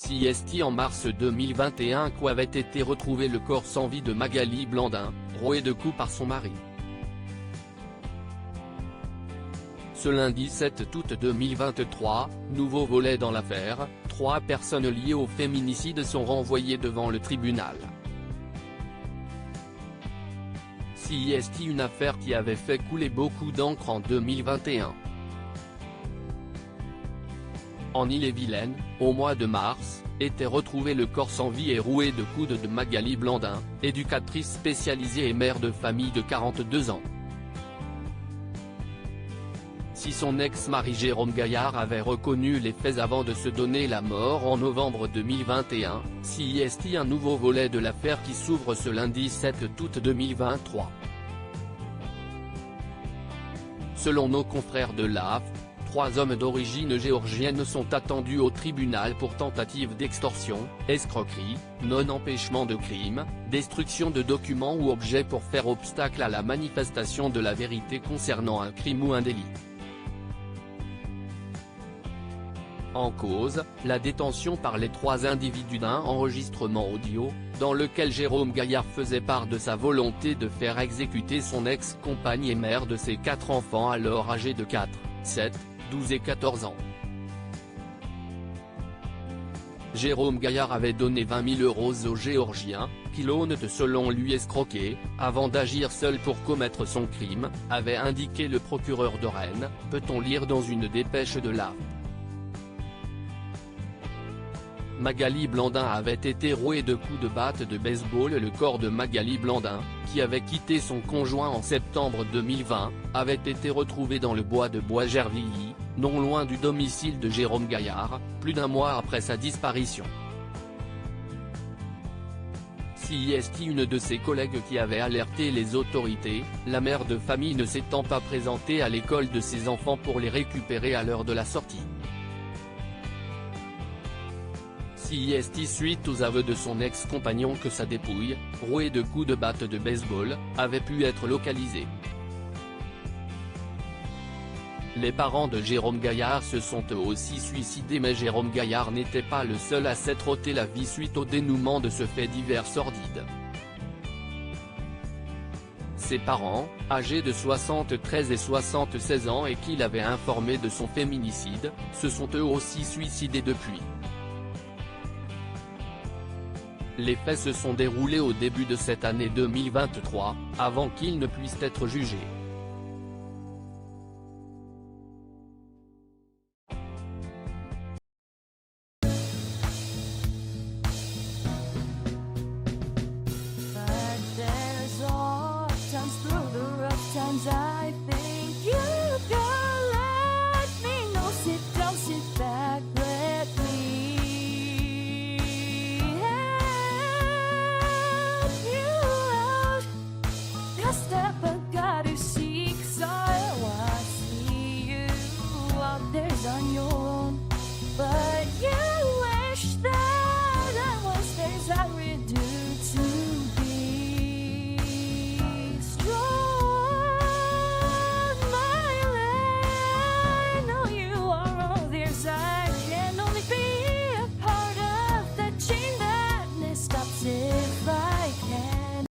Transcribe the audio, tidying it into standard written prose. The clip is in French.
CST en mars 2021 où avait été retrouvé le corps sans vie de Magali Blandin, roué de coups par son mari. Ce lundi 7 août 2023, nouveau volet dans l'affaire, 3 personnes liées au féminicide sont renvoyées devant le tribunal. CST, une affaire qui avait fait couler beaucoup d'encre en 2021. En Ille-et-Vilaine, au mois de mars, était retrouvé le corps sans vie et roué de coups de Magali Blandin, éducatrice spécialisée et mère de famille de 42 ans. Si son ex-mari Jérôme Gaillard avait reconnu les faits avant de se donner la mort en novembre 2021, CST, un nouveau volet de l'affaire qui s'ouvre ce lundi 7 août 2023. Selon nos confrères de l'AFP, 3 hommes d'origine géorgienne sont attendus au tribunal pour tentative d'extorsion, escroquerie, non-empêchement de crime, destruction de documents ou objets pour faire obstacle à la manifestation de la vérité concernant un crime ou un délit. En cause, la détention par les 3 individus d'un enregistrement audio, dans lequel Jérôme Gaillard faisait part de sa volonté de faire exécuter son ex-compagne et mère de ses 4 enfants alors âgés de 4, 7, 12 et 14 ans. Jérôme Gaillard avait donné 20 000 € au Géorgien, qui l'ont selon lui escroqué, avant d'agir seul pour commettre son crime, avait indiqué le procureur de Rennes, peut-on lire dans une dépêche de l'AFP. Magali Blandin avait été rouée de coups de batte de baseball. Le corps de Magali Blandin, qui avait quitté son conjoint en septembre 2020, avait été retrouvé dans le bois de Bois-Gervilly, non loin du domicile de Jérôme Gaillard, plus d'1 mois après sa disparition. CST, une de ses collègues qui avait alerté les autorités, la mère de famille ne s'étant pas présentée à l'école de ses enfants pour les récupérer à l'heure de la sortie. CST, suite aux aveux de son ex-compagnon que sa dépouille, rouée de coups de batte de baseball, avait pu être localisée. Les parents de Jérôme Gaillard se sont eux aussi suicidés, mais Jérôme Gaillard n'était pas le seul à s'être ôté la vie suite au dénouement de ce fait divers sordide. Ses parents, âgés de 73 et 76 ans et qu'il avait informé de son féminicide, se sont eux aussi suicidés depuis. Les faits se sont déroulés au début de cette année 2023, avant qu'ils ne puissent être jugés. But there's all times through the rough times I think